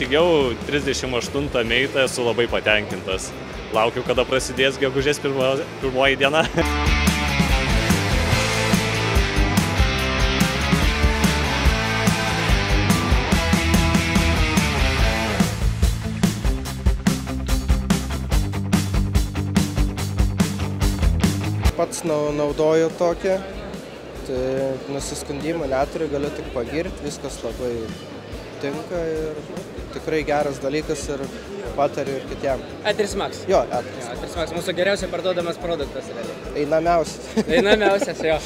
įsigijau 38 meitą, esu labai patenkintas. Laukiu, kada prasidės gegužės pirmoji diena. Pats naudoju tokį, tai nusiskundimų neturiu, galiu tik pagirti, viskas labai tinka ir tikrai geras dalykas ir patariu ir kitiem. E3 Max. Jo, E3 Max, mūsų geriausiai parduodamas produktas. Einamiausias. Einamiausias, jo.